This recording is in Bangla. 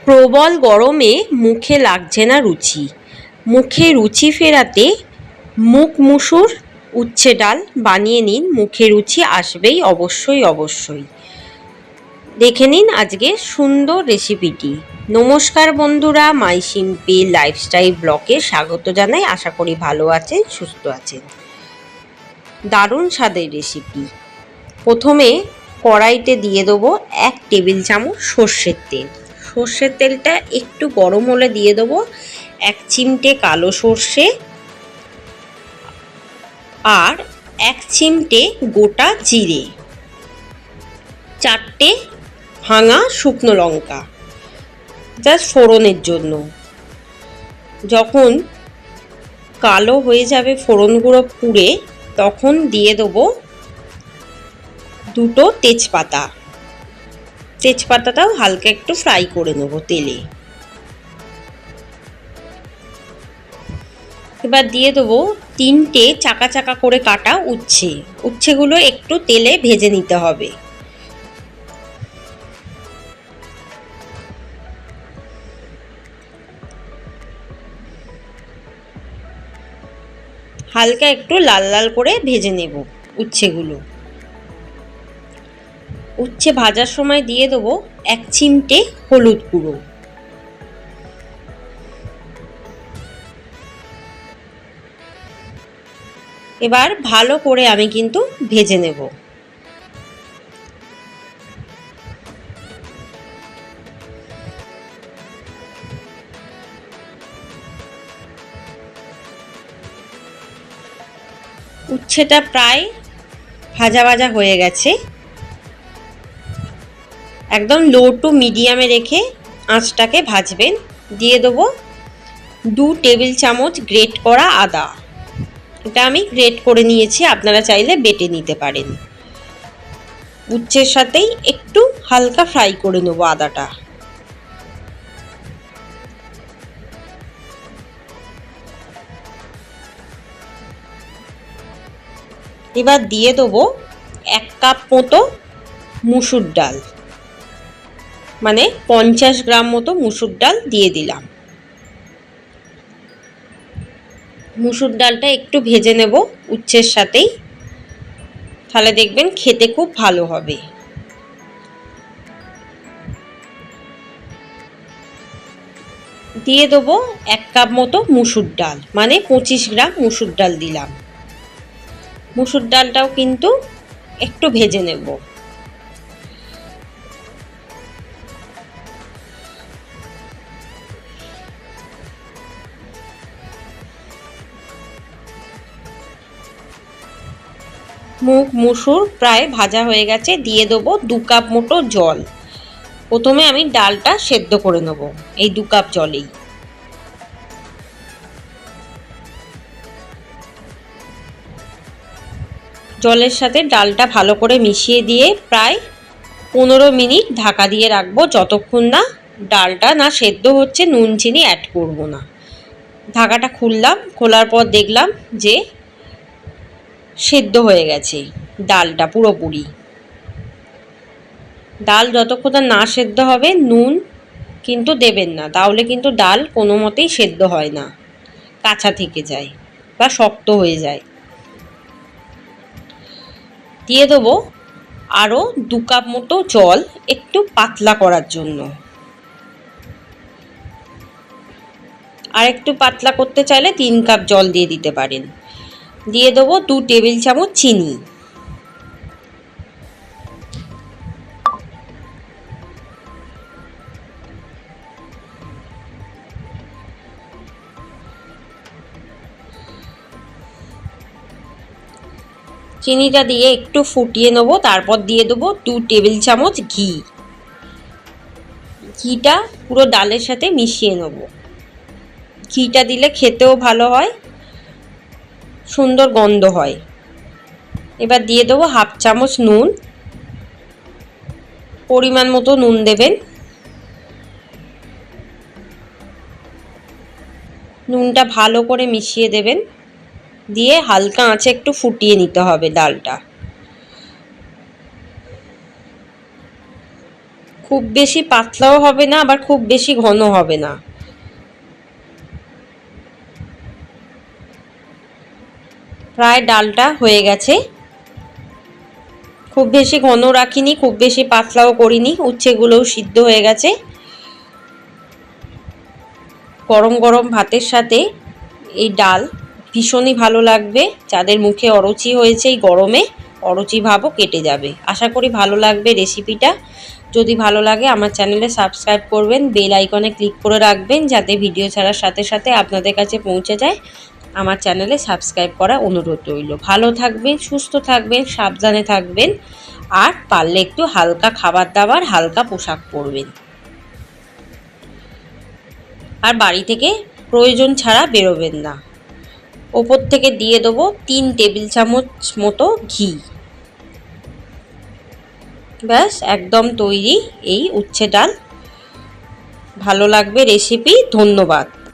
প্রবল গরমে মুখে লাগছে না রুচি। মুখে রুচি ফেরাতে মুগ মুসুর উচ্ছে ডাল বানিয়ে নিন, মুখে রুচি আসবেই অবশ্যই। দেখে নিন আজকে সুন্দর রেসিপিটি। নমস্কার বন্ধুরা, মাই সিম্পল লাইফস্টাইল ব্লগে স্বাগত জানাই। আশা করি ভালো আছেন, সুস্থ আছেন। দারুণ স্বাদের রেসিপি। প্রথমে কড়াইতে দিয়ে দেবো 1 টেবিল চামচ সর্ষের তেল। সর্ষের তেলটা একটু গরম হলে দিয়ে দেবো 1 চিমটে কালো সর্ষে আর 1 চিমটে গোটা জিরে, 4টে ভাঙা শুকনো লঙ্কা জাস্ট ফোড়নের জন্য। যখন কালো হয়ে যাবে ফোড়নগুলো পুড়ে, তখন দিয়ে দেবো 2টো তেজপাতা। তেজপাতাটাও হালকা একটু ফ্রাই করে নেবো তেলে। এবার দিয়ে দেবো 3টে চাকা চাকা করে কাটা উচ্ছে। উচ্ছেগুলো একটু তেলে ভেজে নিতে হবে। হালকা একটু লাল লাল করে ভেজে নেব উচ্ছেগুলো। উচ্ছে ভাজার সময় দিয়ে দেবো 1 চিমটে হলুদ গুঁড়ো। এবার ভালো করে আমি কিন্তু ভেজে নেব। উচ্ছেটা প্রায় ভাজা ভাজা হয়ে গেছে। একদম লো টু মিডিয়ামে রেখে আঁচটাকে ভাজবেন। দিয়ে দেবো 2 টেবিল চামচ গ্রেট করা আদা। এটা আমি গ্রেট করে নিয়েছি, আপনারা চাইলে বেটে নিতে পারেন। উচ্ছের সাথেই একটু হালকা ফ্রাই করে নেব আদাটা। এবার দিয়ে দেবো 1 কাপ মতো মুসুর ডাল, মানে 50 গ্রাম মতো মুসুর ডাল দিয়ে দিলাম। মুসুর ডালটা একটু ভেজে নেব উচ্ছের সাথেই, তাহলে দেখবেন খেতে খুব ভালো হবে। দিয়ে দেবো 1 কাপ মতো মুসুর ডাল, মানে 25 গ্রাম মুসুর ডাল দিলাম। মুসুর ডালটাও কিন্তু একটু ভেজে নেব। মুগ মুসুর প্রায় ভাজা হয়ে গেছে। দিয়ে দেবো 2 কাপ মতো জল। প্রথমে আমি ডালটা সেদ্ধ করে নেব এই 2 কাপ জলেই। জলের সাথে ডালটা ভালো করে মিশিয়ে দিয়ে প্রায় 15 মিনিট ঢাকা দিয়ে রাখবো, যতক্ষণ না ডালটা না সেদ্ধ হচ্ছে। নুন চিনি অ্যাড করব না। ঢাকাটা খুললাম, খোলার পর দেখলাম যে সেদ্ধ হয়ে গেছে ডালটা পুরোপুরি। ডাল যতক্ষণ না সেদ্ধ হবে নুন কিন্তু দেবেন না, তাহলে কিন্তু ডাল কোনো মতেই সেদ্ধ হয় না, কাঁচা থেকে যায় বা শক্ত হয়ে যায়। দিয়ে দেবো আরও 2 কাপ মতো জল, একটু পাতলা করার জন্য। আর একটু পাতলা করতে চাইলে 3 কাপ জল দিয়ে দিতে পারেন। দিয়ে দেবো 2 টেবিল চামচ চিনি। চিনিটা দিয়ে একটু ফুটিয়ে নেব। তারপর দিয়ে দেবো 2 টেবিল চামচ ঘি। ঘিটা পুরো ডালের সাথে মিশিয়ে নেব। ঘিটা দিলে খেতেও ভালো হয়, সুন্দর গন্ধ হয়। এবার দিয়ে দেবো 1/2 চামচ নুন। পরিমাণ মতো নুন দেবেন। নুনটা ভালো করে মিশিয়ে দেবেন, দিয়ে হালকা আঁচে একটু ফুটিয়ে নিতে হবে ডালটা। খুব বেশি পাতলাও হবে না, আবার খুব বেশি ঘন হবে না। প্রায় ডালটা হয়ে গেছে। খুব বেশি ঘন রাখিনি, খুব বেশি পাতলাও করিনি, উচ্ছেগুলোও সিদ্ধ হয়ে গেছে। গরম গরম ভাতের সাথে এই ডাল ভীষণই ভালো লাগবে। যাদের মুখে অরুচি হয়েছে এই গরমে, অরুচি ভাবও কেটে যাবে। আশা করি ভালো লাগবে রেসিপিটা। যদি ভালো লাগে আমার চ্যানেলে সাবস্ক্রাইব করবেন, বেল আইকনে ক্লিক করে রাখবেন যাতে ভিডিও ছাড়ার সাথে সাথে আপনাদের কাছে পৌঁছে যায়। আমার চ্যানেলে সাবস্ক্রাইব করা অনুরোধ রইল। ভালো থাকবেন, সুস্থ থাকবেন, সাবধানে থাকবেন, আর পারলে একটু হালকা খাবার দাবার, হালকা পোশাক পরবেন, আর বাড়ি থেকে প্রয়োজন ছাড়া বেরোবেন না। ওপর থেকে দিয়ে দেবো 3 টেবিল চামচ মতো ঘি। ব্যাস একদম তৈরি এই উচ্ছে ডাল। ভালো লাগবে রেসিপি। ধন্যবাদ।